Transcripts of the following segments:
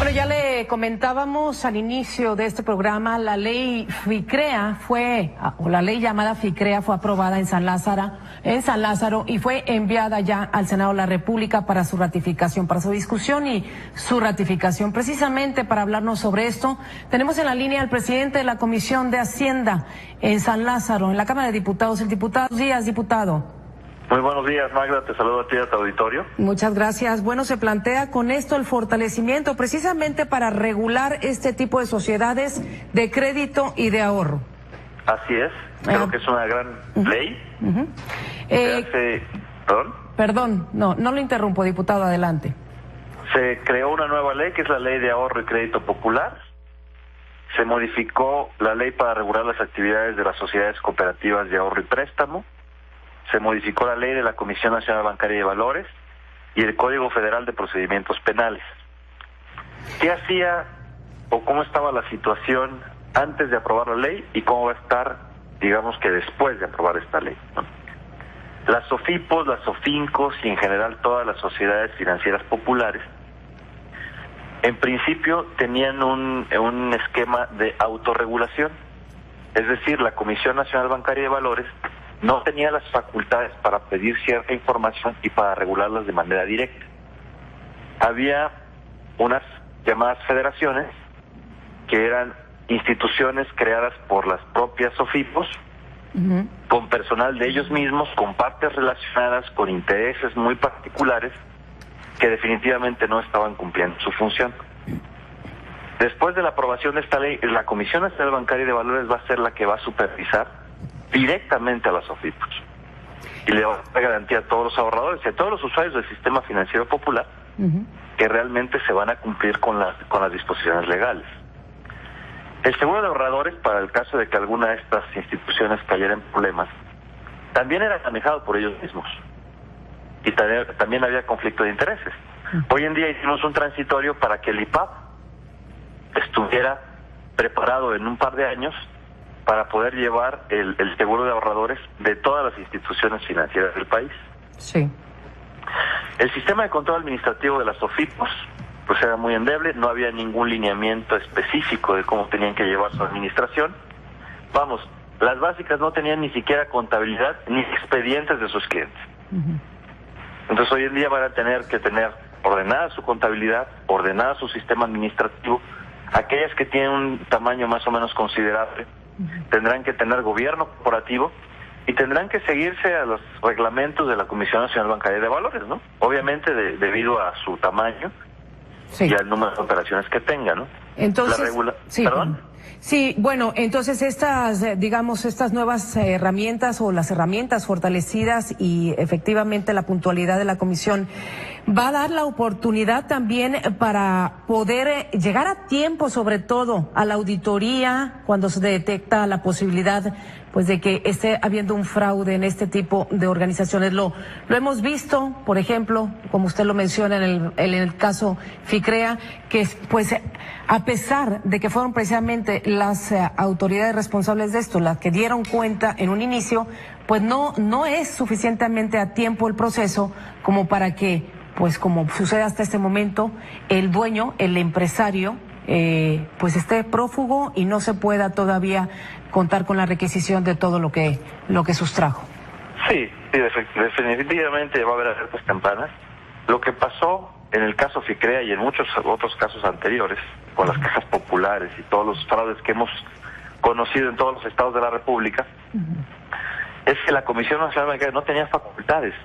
Bueno, ya le comentábamos al inicio de este programa, la ley FICREA la ley llamada FICREA fue aprobada en San Lázaro y fue enviada ya al Senado de la República para su ratificación, para su discusión y su ratificación. Precisamente para hablarnos sobre esto, tenemos en la línea al presidente de la Comisión de Hacienda en San Lázaro, en la Cámara de Diputados, el diputado. Buenos días, diputado. Muy buenos días, Magda, te saludo a ti y a tu auditorio. Muchas gracias. Bueno, se plantea con esto el fortalecimiento precisamente para regular este tipo de sociedades de crédito y de ahorro. Así es, creo que es una gran ley. Perdón, no lo interrumpo, diputado, adelante. Se creó una nueva ley que es la Ley de Ahorro y Crédito Popular. Se modificó la ley para regular las actividades de las sociedades cooperativas de ahorro y préstamo. Se modificó la ley de la Comisión Nacional Bancaria y de Valores y el Código Federal de Procedimientos Penales. ¿Qué hacía o cómo estaba la situación antes de aprobar la ley y cómo va a estar, digamos que después de aprobar esta ley, ¿no? Las SOFIPOS, las SOFINCOS y en general todas las sociedades financieras populares, en principio tenían un esquema de autorregulación, es decir, la Comisión Nacional Bancaria y de Valores no tenía las facultades para pedir cierta información y para regularlas de manera directa. Había unas llamadas federaciones, que eran instituciones creadas por las propias SOFIPOS, con personal de ellos mismos, con partes relacionadas, con intereses muy particulares, que definitivamente no estaban cumpliendo su función. Después de la aprobación de esta ley, la Comisión Nacional Bancaria y de Valores va a ser la que va a supervisar directamente a las SOFIPOS y le va a dar garantía a todos los ahorradores y a todos los usuarios del sistema financiero popular que realmente se van a cumplir con las disposiciones legales. El seguro de ahorradores, para el caso de que alguna de estas instituciones cayera en problemas, también era manejado por ellos mismos y también había conflicto de intereses. Hoy en día hicimos un transitorio para que el IPAP estuviera preparado en un par de años para poder llevar el seguro de ahorradores de todas las instituciones financieras del país. Sí. El sistema de control administrativo de las SOFIPOS pues era muy endeble, no había ningún lineamiento específico de cómo tenían que llevar su administración. Vamos, las básicas no tenían ni siquiera contabilidad ni expedientes de sus clientes. Entonces hoy en día van a tener que tener ordenada su contabilidad, ordenada su sistema administrativo. Aquellas que tienen un tamaño más o menos considerable tendrán que tener gobierno corporativo y tendrán que seguirse a los reglamentos de la Comisión Nacional Bancaria y de Valores, ¿no? Obviamente debido a su tamaño y al número de operaciones que tenga, ¿no? Entonces, ¿Perdón? Sí, bueno, entonces estas nuevas herramientas o las herramientas fortalecidas y efectivamente la puntualidad de la comisión va a dar la oportunidad también para poder llegar a tiempo, sobre todo a la auditoría cuando se detecta la posibilidad pues de que esté habiendo un fraude en este tipo de organizaciones. Lo hemos visto, por ejemplo, como usted lo menciona en el caso FICREA, que pues a pesar de que fueron precisamente las autoridades responsables de esto las que dieron cuenta en un inicio, pues no es suficientemente a tiempo el proceso como para que, pues como sucede hasta este momento, el dueño, el empresario, pues esté prófugo y no se pueda todavía contar con la requisición de todo lo que sustrajo. Sí, definitivamente va a haber alertas tempranas. Lo que pasó en el caso FICREA y en muchos otros casos anteriores, con las cajas populares y todos los fraudes que hemos conocido en todos los estados de la República, es que la Comisión Nacional Bancaria no tenía facultades,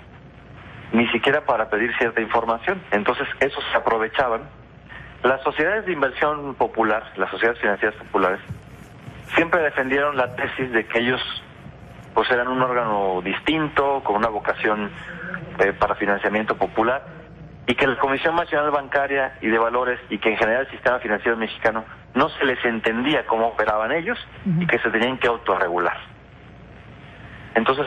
ni siquiera para pedir cierta información. Entonces, esos se aprovechaban. Las sociedades de inversión popular, las sociedades financieras populares, siempre defendieron la tesis de que ellos pues eran un órgano distinto, con una vocación para financiamiento popular, y que la Comisión Nacional Bancaria y de Valores, y que en general el sistema financiero mexicano, no se les entendía cómo operaban ellos y que se tenían que autorregular. Entonces,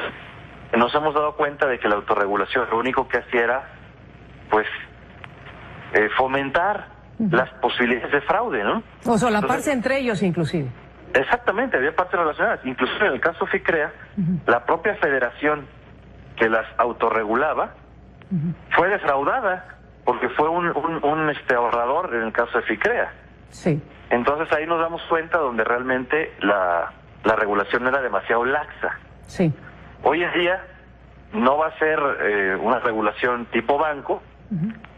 nos hemos dado cuenta de que la autorregulación lo único que hacía era, pues, fomentar las posibilidades de fraude, ¿no? O solaparse entre ellos, inclusive. Exactamente, había partes relacionadas. Incluso en el caso FICREA, la propia federación que las autorregulaba fue defraudada porque fue un ahorrador en el caso de FICREA. Sí. Entonces ahí nos damos cuenta donde realmente la regulación era demasiado laxa. Sí. Hoy en día no va a ser una regulación tipo banco,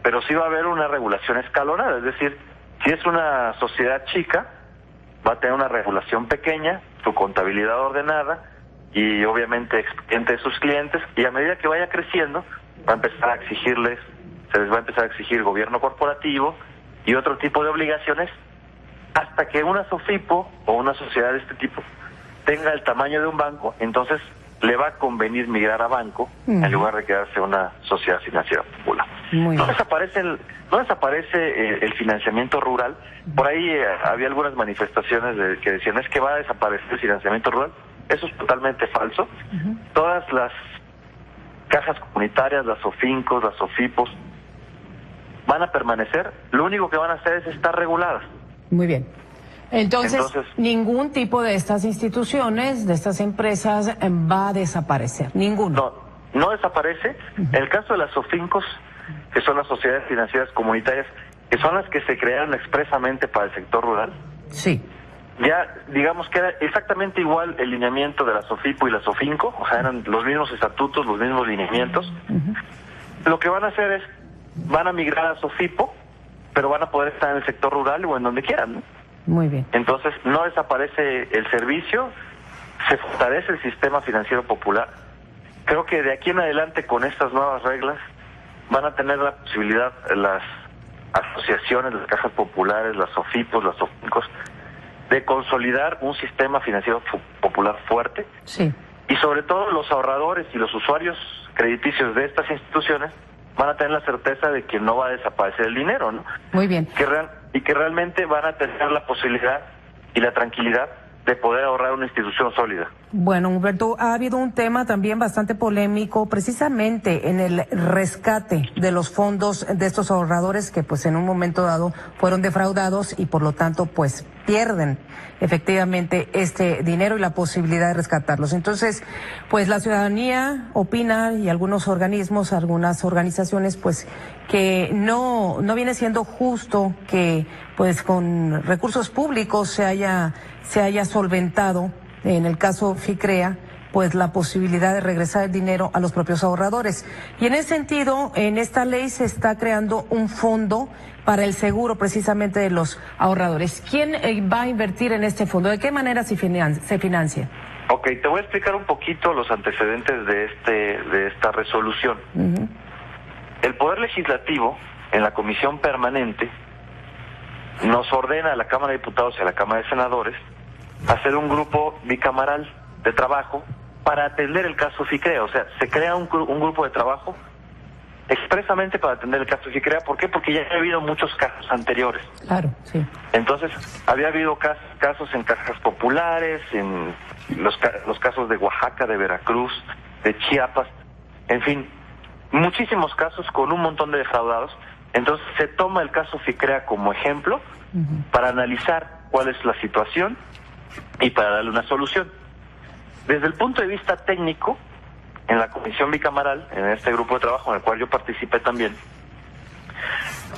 pero sí va a haber una regulación escalonada. Es decir, si es una sociedad chica, va a tener una regulación pequeña, su contabilidad ordenada y obviamente expediente de sus clientes, y a medida que vaya creciendo va a empezar a exigirles, se les va a empezar a exigir gobierno corporativo y otro tipo de obligaciones, hasta que una SOFIPO o una sociedad de este tipo tenga el tamaño de un banco. Entonces le va a convenir migrar a banco en lugar de quedarse una sociedad financiera popular. No desaparece el financiamiento rural. Por ahí había algunas manifestaciones que decían es que va a desaparecer el financiamiento rural. Eso es totalmente falso. Todas las cajas comunitarias, las SOFINCOS, las SOFIPOS van a permanecer. Lo único que van a hacer es estar reguladas. Muy bien. Entonces, ningún tipo de estas instituciones, de estas empresas, va a desaparecer. Ninguno. No desaparece. En el caso de las SOFINCOS, que son las sociedades financieras comunitarias, que son las que se crearon expresamente para el sector rural. Sí. Ya, digamos que era exactamente igual el lineamiento de la SOFIPO y la SOFINCO, o sea, eran los mismos estatutos, los mismos lineamientos. Lo que van a hacer es, van a migrar a SOFIPO, pero van a poder estar en el sector rural o en donde quieran, ¿no? Muy bien. Entonces, no desaparece el servicio, se fortalece el sistema financiero popular. Creo que de aquí en adelante, con estas nuevas reglas, van a tener la posibilidad las asociaciones, las cajas populares, las SOFIPOS, las SOFINCOS, de consolidar un sistema financiero popular fuerte. Sí. Y sobre todo los ahorradores y los usuarios crediticios de estas instituciones van a tener la certeza de que no va a desaparecer el dinero, ¿no? Muy bien. Y que realmente van a tener la posibilidad y la tranquilidad de poder ahorrar una institución sólida. Bueno, Humberto, ha habido un tema también bastante polémico, precisamente en el rescate de los fondos de estos ahorradores que pues en un momento dado fueron defraudados y por lo tanto pues pierden efectivamente este dinero y la posibilidad de rescatarlos. Entonces, pues la ciudadanía opina y algunos organismos, algunas organizaciones pues que no viene siendo justo que pues con recursos públicos se haya solventado, en el caso FICREA, pues la posibilidad de regresar el dinero a los propios ahorradores. Y en ese sentido, en esta ley se está creando un fondo para el seguro precisamente de los ahorradores. ¿Quién va a invertir en este fondo? ¿De qué manera se financia? Ok, te voy a explicar un poquito los antecedentes de esta resolución. El Poder Legislativo, en la Comisión Permanente, nos ordena a la Cámara de Diputados y a la Cámara de Senadores hacer un grupo bicameral de trabajo para atender el caso FICREA. O sea, se crea un grupo de trabajo expresamente para atender el caso FICREA. ¿Por qué? Porque ya ha habido muchos casos anteriores. Claro, sí. Entonces, había habido casos en cajas populares, en los casos de Oaxaca, de Veracruz, de Chiapas, en fin, muchísimos casos con un montón de defraudados. Entonces, se toma el caso FICREA como ejemplo para analizar cuál es la situación y para darle una solución. Desde el punto de vista técnico, en la comisión bicameral, en este grupo de trabajo en el cual yo participé también,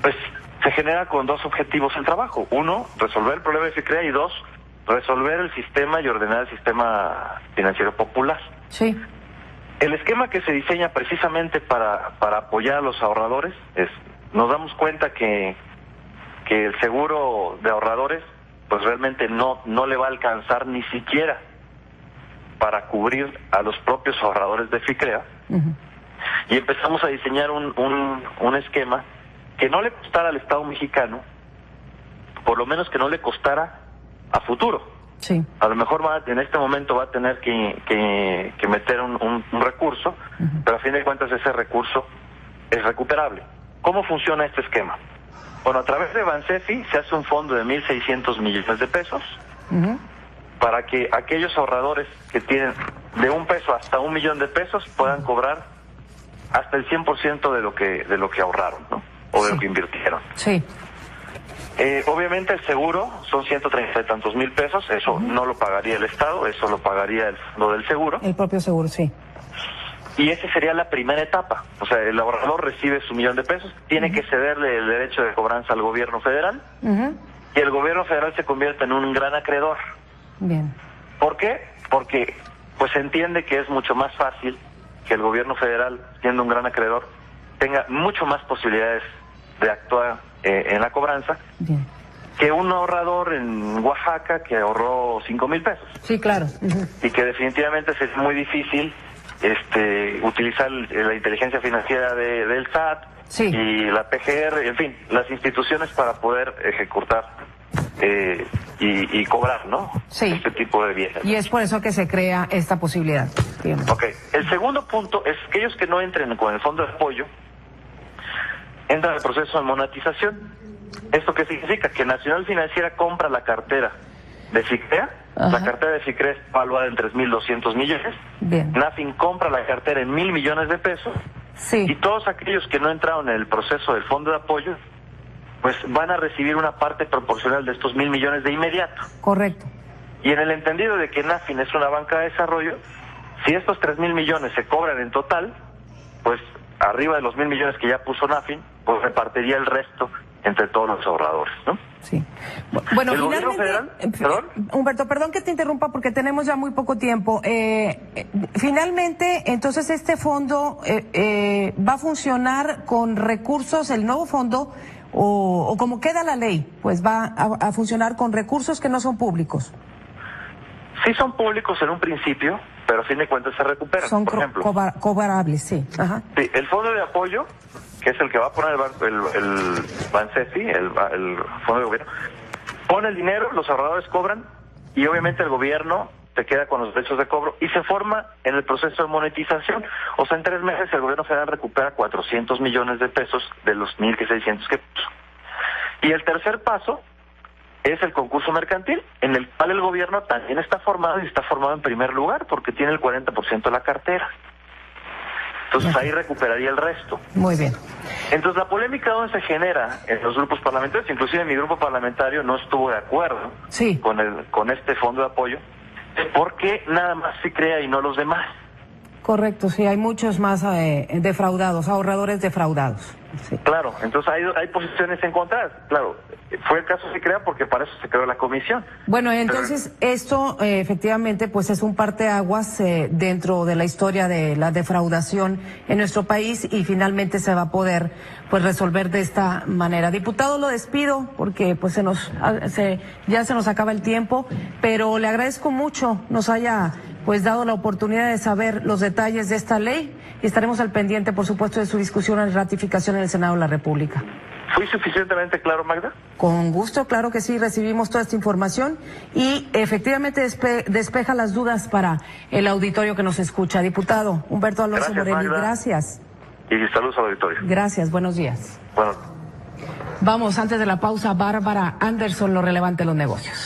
pues se genera con dos objetivos el trabajo. Uno, resolver el problema de FICREA, y dos, resolver el sistema y ordenar el sistema financiero popular. Sí. El esquema que se diseña precisamente para apoyar a los ahorradores es, nos damos cuenta que el seguro de ahorradores pues realmente no le va a alcanzar ni siquiera para cubrir a los propios ahorradores de FICREA. Y empezamos a diseñar un esquema que no le costara al Estado mexicano, por lo menos que no le costara a futuro. Sí. A lo mejor en este momento va a tener que meter un recurso, pero a fin de cuentas ese recurso es recuperable. ¿Cómo funciona este esquema? Bueno, a través de Bansefi se hace un fondo de 1.600 millones de pesos para que aquellos ahorradores que tienen de $1 hasta $1 millón de pesos puedan cobrar hasta el 100% de lo que ahorraron, ¿no? O de lo que invirtieron. Sí. Obviamente el seguro son 130 y tantos mil pesos, eso no lo pagaría el Estado, eso lo pagaría el fondo del seguro. El propio seguro, sí. y esa sería la primera etapa. O sea, el ahorrador recibe su $1,000,000, tiene que cederle el derecho de cobranza al gobierno federal, y el gobierno federal se convierte en un gran acreedor. Bien. ¿Por qué? Porque pues se entiende que es mucho más fácil que el gobierno federal, siendo un gran acreedor, tenga mucho más posibilidades de actuar en la cobranza. Bien. Que un ahorrador en Oaxaca que ahorró $5,000. Sí, claro. Y que definitivamente es muy difícil utilizar la inteligencia financiera del SAT, sí, y la PGR, en fin, las instituciones para poder ejecutar y cobrar, ¿no? Sí. Este tipo de bienes. Y es por eso que se crea esta posibilidad. Bien. Ok. El segundo punto es que aquellos que no entren con el fondo de apoyo entran al proceso de monetización. ¿Esto qué significa? Que Nacional Financiera compra la cartera de FICREA. La cartera de FICREA es valuada en 3,200 millones. Bien. NAFIN compra la cartera en $1,000 millones. Sí. Y todos aquellos que no entraron en el proceso del fondo de apoyo, pues van a recibir una parte proporcional de estos $1,000 millones de inmediato. Correcto. Y en el entendido de que NAFIN es una banca de desarrollo, si estos 3,000 millones se cobran en total, pues arriba de los 1,000 millones que ya puso NAFIN, pues repartiría el resto entre todos los ahorradores, ¿no? Sí. Bueno, ¿El gobierno finalmente, federal? ¿Perdón? Humberto, perdón que te interrumpa porque tenemos ya muy poco tiempo. Finalmente, entonces este fondo va a funcionar con recursos, el nuevo fondo, o como queda la ley, pues va a funcionar con recursos que no son públicos. Sí son públicos en un principio, pero a fin de cuentas se recuperan. Son por ejemplo, cobrables, sí. Ajá. Sí, el fondo de apoyo, que es el que va a poner el Bansefi, el fondo de gobierno, pone el dinero, los ahorradores cobran, y obviamente el gobierno se queda con los derechos de cobro y se forma en el proceso de monetización. O sea, en 3 meses el gobierno federal recupera 400 millones de pesos de los 1,600 que puso. Y el tercer paso es el concurso mercantil, en el cual el gobierno también está formado, y está formado en primer lugar porque tiene el 40% de la cartera. Entonces ahí recuperaría el resto. Muy bien. Entonces la polémica donde se genera en los grupos parlamentarios, inclusive mi grupo parlamentario no estuvo de acuerdo Sí. con este fondo de apoyo, es porque nada más se crea y no los demás. Correcto, sí, hay muchos más defraudados, ahorradores defraudados. Sí. Claro, entonces hay posiciones encontradas. Claro, fue el caso se crea porque para eso se creó la comisión. Bueno, entonces esto efectivamente pues es un parteaguas dentro de la historia de la defraudación en nuestro país, y finalmente se va a poder pues resolver de esta manera. Diputado, lo despido porque pues ya se nos acaba el tiempo, pero le agradezco mucho nos haya pues dado la oportunidad de saber los detalles de esta ley, y estaremos al pendiente, por supuesto, de su discusión y ratificación en el Senado de la República. ¿Fui suficientemente claro, Magda? Con gusto, claro que sí, recibimos toda esta información y efectivamente despeja las dudas para el auditorio que nos escucha. Diputado Humberto Alonso Morelli, gracias. Y saludos al auditorio. Gracias, buenos días. Bueno. Vamos, antes de la pausa, Bárbara Anderson, lo relevante de los negocios.